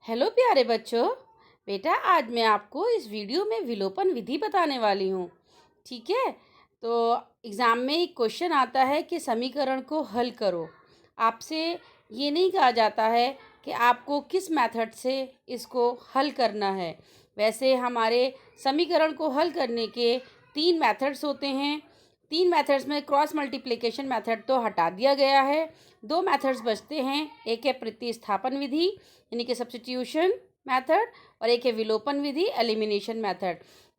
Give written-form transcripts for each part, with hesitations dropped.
Hello प्यारे बच्चों। बेटा आज मैं आपको इस वीडियो में विलोपन विधि बताने वाली हूँ। ठीक है। तो एग्ज़ाम में एक क्वेश्चन आता है कि समीकरण को हल करो। आपसे ये नहीं कहा जाता है कि आपको किस मेथड से इसको हल करना है। वैसे हमारे समीकरण को हल करने के 3 मेथड्स होते हैं। 3 मेथड्स में क्रॉस मल्टीप्लिकेशन मेथड तो हटा दिया गया है। 2 मेथड्स बचते हैं। एक है प्रतिस्थापन विधि यानी कि सब्स्टिट्यूशन मेथड, और एक है विलोपन विधि एलिमिनेशन मेथड।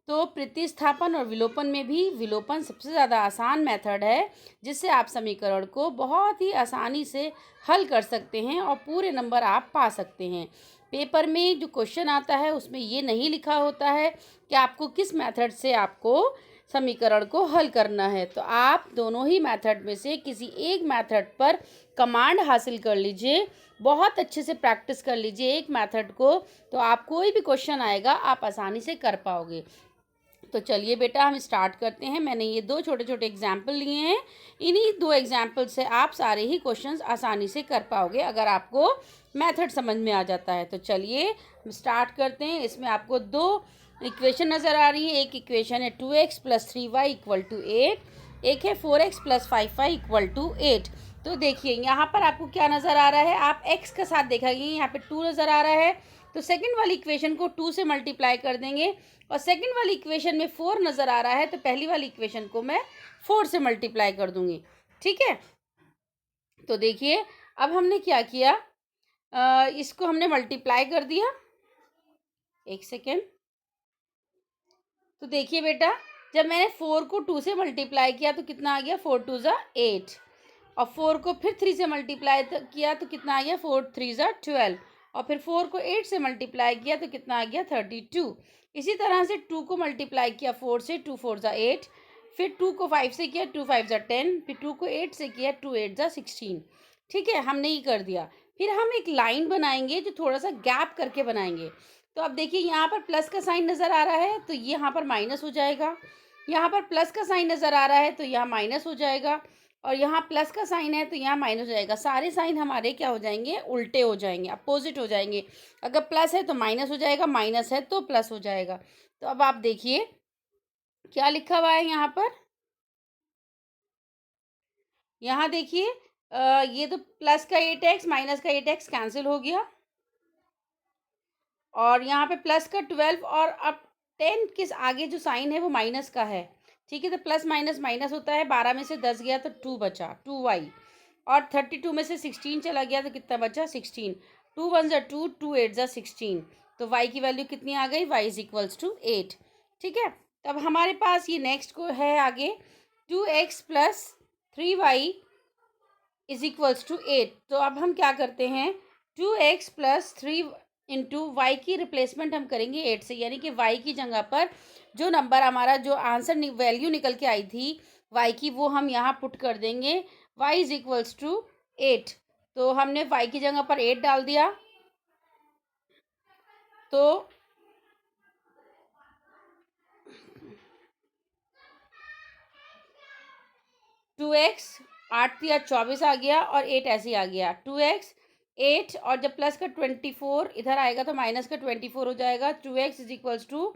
तो प्रतिस्थापन और विलोपन में भी विलोपन सबसे ज़्यादा आसान मेथड है, जिससे आप समीकरण को बहुत ही आसानी से हल कर सकते हैं और पूरे नंबर आप पा सकते हैं। पेपर में जो क्वेश्चन आता है उसमें ये नहीं लिखा होता है कि आपको किस मेथड से आपको समीकरण को हल करना है। तो आप दोनों ही मेथड में से किसी एक मेथड पर कमांड हासिल कर लीजिए, बहुत अच्छे से प्रैक्टिस कर लीजिए एक मेथड को, तो आप कोई भी क्वेश्चन आएगा आप आसानी से कर पाओगे। तो चलिए बेटा हम स्टार्ट करते हैं। मैंने ये 2 छोटे छोटे एग्जाम्पल लिए हैं। इन्हीं 2 एग्जाम्पल से आप सारे ही क्वेश्चंस आसानी से कर पाओगे अगर आपको मेथड समझ में आ जाता है। तो चलिए हम स्टार्ट करते हैं। इसमें आपको 2 इक्वेशन नज़र आ रही है। एक इक्वेशन है 2x + 3y = 8, एक है 4x + 5y = 8। तो देखिए यहाँ पर आपको क्या नज़र आ रहा है, आप x के साथ देखेंगे यहाँ पे 2 नज़र आ रहा है, तो सेकंड वाली इक्वेशन को 2 से मल्टीप्लाई कर देंगे। और सेकंड वाली इक्वेशन में 4 नज़र आ रहा है, तो पहली वाली इक्वेशन को मैं 4 से मल्टीप्लाई कर दूंगी। ठीक है। तो देखिए अब हमने क्या किया, इसको हमने मल्टीप्लाई कर दिया। एक सेकेंड। तो देखिए बेटा जब मैंने 4 को 2 से मल्टीप्लाई किया तो कितना आ गया, 4 2 ज़ा 8, और 4 को फिर 3 से मल्टीप्लाई किया तो कितना आ गया, 4 3 ज़ा 12, और फिर 4 को 8 से मल्टीप्लाई किया तो कितना आ गया, 32। इसी तरह से 2 को मल्टीप्लाई किया 4 से, 2 4 ज़ा 8, फिर 2 को 5 से किया, 2 5 ज़ा 10, फिर 2 को 8 से किया, 2 8 ज़ा 16। ठीक है, हमने ये कर दिया। फिर हम एक लाइन बनाएंगे जो थोड़ा सा गैप करके बनाएंगे। तो अब देखिए यहाँ पर प्लस का साइन नज़र आ रहा है तो ये यहाँ पर माइनस हो जाएगा, यहाँ पर प्लस का साइन नज़र आ रहा है तो यहाँ माइनस हो जाएगा, और यहाँ प्लस का साइन है तो यहाँ माइनस हो जाएगा। सारे साइन हमारे क्या हो जाएंगे, उल्टे हो जाएंगे, अपोजिट हो जाएंगे। अगर प्लस है तो माइनस हो जाएगा, माइनस है तो प्लस हो जाएगा। तो अब आप देखिए क्या लिखा हुआ है यहाँ पर। यहाँ देखिए ये तो प्लस का 8x माइनस का 8x कैंसिल हो गया, और यहाँ पे प्लस का 12, और अब 10 के आगे जो साइन है वो माइनस का है। ठीक है, तो प्लस माइनस माइनस होता है, 12 में से 10 गया तो 2 बचा, 2y, और 32 में से 16 चला गया तो कितना बचा, 16। 2 1 ज़ा 2, 2 8 ज़ा 16, तो y की वैल्यू कितनी आ गई, y = 8। ठीक है, तब हमारे पास ये नेक्स्ट को है आगे 2x + 3y = 8। तो अब हम क्या करते हैं, 2x + 3 इंटू वाई की रिप्लेसमेंट हम करेंगे 8 से, यानी कि y की जगह पर जो नंबर हमारा जो आंसर वैल्यू निकल के आई थी y की, वो हम यहाँ पुट कर देंगे, y = 8। तो हमने y की जगह पर 8 डाल दिया, तो 2x 8 या 24 आ गया, और 8 ऐसे ही आ गया, 2x 8, और जब प्लस का 24 इधर आएगा तो माइनस का 24 हो जाएगा। 2x =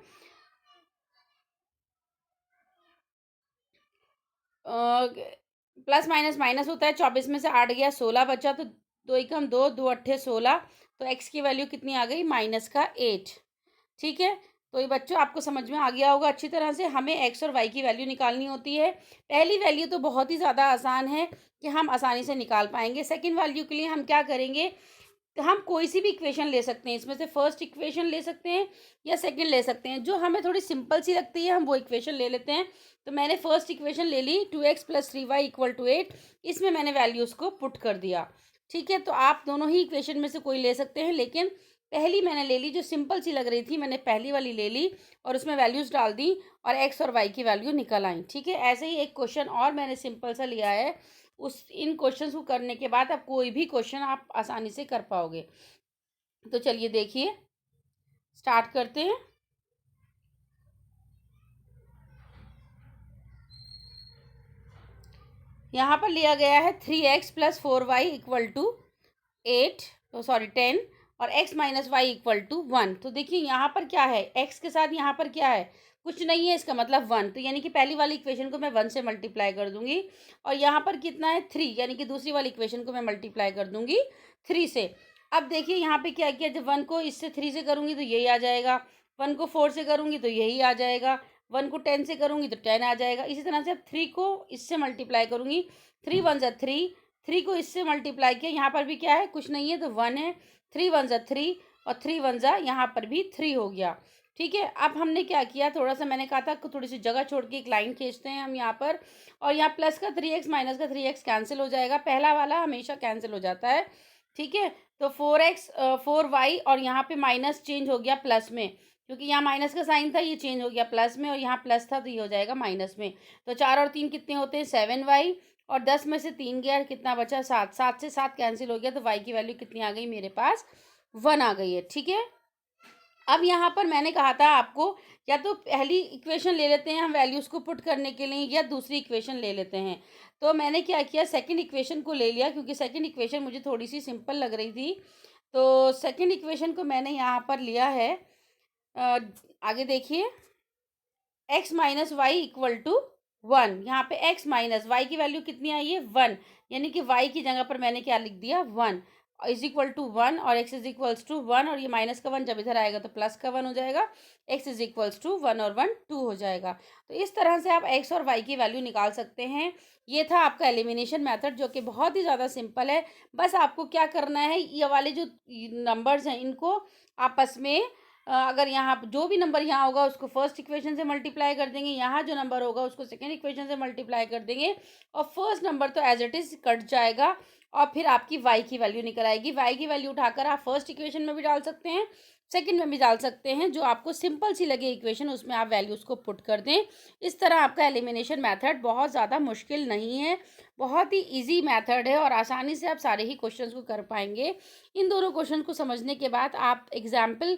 प्लस माइनस माइनस होता है, 24 में से 8 गया, 16 बचा, तो 2 एकम 2, 2 अट्ठे 16, तो x की वैल्यू कितनी आ गई, -8। ठीक है, तो ये बच्चों आपको समझ में आ गया होगा अच्छी तरह से। हमें x और y की वैल्यू निकालनी होती है। पहली वैल्यू तो बहुत ही ज़्यादा आसान है कि हम आसानी से निकाल पाएंगे। सेकंड वैल्यू के लिए हम क्या करेंगे, तो हम कोई सी भी इक्वेशन ले सकते हैं, इसमें से फर्स्ट इक्वेशन ले सकते हैं या सेकंड ले सकते हैं, जो हमें थोड़ी सिंपल सी लगती है हम वो इक्वेशन ले लेते हैं। तो मैंने फर्स्ट इक्वेशन ले ली, 2x + 3y = 8, इसमें मैंने वैल्यूज़ को पुट कर दिया। ठीक है, तो आप दोनों ही इक्वेशन में से कोई ले सकते हैं, लेकिन पहली मैंने ले ली जो सिंपल सी लग रही थी, मैंने पहली वाली ले ली और उसमें वैल्यूज़ डाल दी और x और y की वैल्यू निकल आई। ठीक है, ऐसे ही एक क्वेश्चन और मैंने सिंपल सा लिया है, उस इन क्वेश्चंस को करने के बाद आप कोई भी क्वेश्चन आप आसानी से कर पाओगे। तो चलिए देखिए स्टार्ट करते हैं। यहाँ पर लिया गया है 3x + 4y = 8, तो सॉरी 10, और x minus Y equal to 1। तो देखिए यहाँ पर क्या है, x के साथ यहाँ पर क्या है, कुछ नहीं है, इसका मतलब 1। तो यानी कि पहली वाली इक्वेशन को मैं 1 से मल्टीप्लाई कर दूंगी और यहाँ पर कितना है 3, यानी कि दूसरी वाली इक्वेशन को मैं मल्टीप्लाई कर दूंगी 3 से। अब देखिए यहाँ पे क्या किया, जब 1 को इससे 3 से करूँगी तो यही आ जाएगा, 1 को 4 से करूँगी तो यही आ जाएगा, 1 को 10 से करूँगी तो 10 आ जाएगा। इसी तरह से अब 3 को इससे मल्टीप्लाई करूँगी, 3 वन ज़ा 3, 3 को इससे मल्टीप्लाई किया, यहाँ पर भी क्या है, कुछ नहीं है तो 1 है, 3 वन ज़ा 3 और 3 वन ज़ा यहाँ पर भी 3 हो गया। ठीक है, अब हमने क्या किया, थोड़ा सा मैंने कहा था कि थोड़ी सी जगह छोड़ के एक लाइन खींचते हैं हम यहाँ पर, और यहाँ प्लस का 3x माइनस का 3x कैंसिल हो जाएगा, पहला वाला हमेशा कैंसिल हो जाता है। ठीक है, तो 4x 4y और यहाँ पे माइनस चेंज हो गया प्लस में, क्योंकि यहाँ माइनस का साइन था, ये चेंज हो गया प्लस में, और यहाँ प्लस था तो ये हो जाएगा माइनस में। तो 4 और 3 कितने होते हैं, 7y, और 10 में से 3 गया, कितना बचा 7, 7 से 7 कैंसिल हो गया, तो y की वैल्यू कितनी आ गई मेरे पास, 1 आ गई है। ठीक है, अब यहाँ पर मैंने कहा था आपको, या तो पहली इक्वेशन ले लेते हैं हम वैल्यूज़ को पुट करने के लिए, या दूसरी इक्वेशन ले लेते हैं। तो मैंने क्या किया, सेकंड इक्वेशन को ले लिया, क्योंकि सेकंड इक्वेशन मुझे थोड़ी सी सिंपल लग रही थी। तो सेकंड इक्वेशन को मैंने यहाँ पर लिया है, आगे देखिए, x minus Y equal to 1। यहाँ पे x माइनस वाई की वैल्यू कितनी आई है, 1, यानी कि y की जगह पर मैंने क्या लिख दिया, 1 इज इक्वल टू 1, और x इज इक्वल्स टू 1, और ये माइनस का 1 जब इधर आएगा तो प्लस का 1 हो जाएगा, x इज इक्वल्स टू 1 और 1 2 हो जाएगा। तो इस तरह से आप x और y की वैल्यू निकाल सकते हैं। ये था आपका एलिमिनेशन मेथड, जो कि बहुत ही ज़्यादा सिंपल है। बस आपको क्या करना है, ये वाले जो नंबर्स हैं इनको आपस में अगर यहाँ जो भी नंबर यहाँ होगा उसको फर्स्ट इक्वेशन से मल्टीप्लाई कर देंगे, यहाँ जो नंबर होगा उसको सेकेंड इक्वेशन से मल्टीप्लाई कर देंगे, और फर्स्ट नंबर तो एज इट इज़ कट जाएगा, और फिर आपकी y की वैल्यू निकल आएगी। y की वैल्यू उठाकर आप फर्स्ट इक्वेशन में भी डाल सकते हैं, सेकंड में भी डाल सकते हैं, जो आपको सिंपल सी लगे इक्वेशन उसमें आप वैल्यूज़ को पुट कर दें। इस तरह आपका एलिमिनेशन मेथड बहुत ज़्यादा मुश्किल नहीं है, बहुत ही ईजी मेथड है, और आसानी से आप सारे ही क्वेश्चन को कर पाएंगे। इन दोनों क्वेश्चन को समझने के बाद आप एग्जाम्पल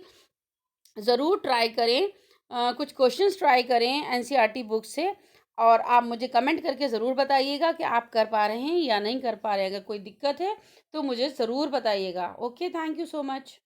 ज़रूर ट्राई करें, कुछ क्वेश्चंस ट्राई करें एनसीईआरटी बुक से, और आप मुझे कमेंट करके ज़रूर बताइएगा कि आप कर पा रहे हैं या नहीं कर पा रहे हैं। अगर कोई दिक्कत है तो मुझे ज़रूर बताइएगा। Okay, thank you so much.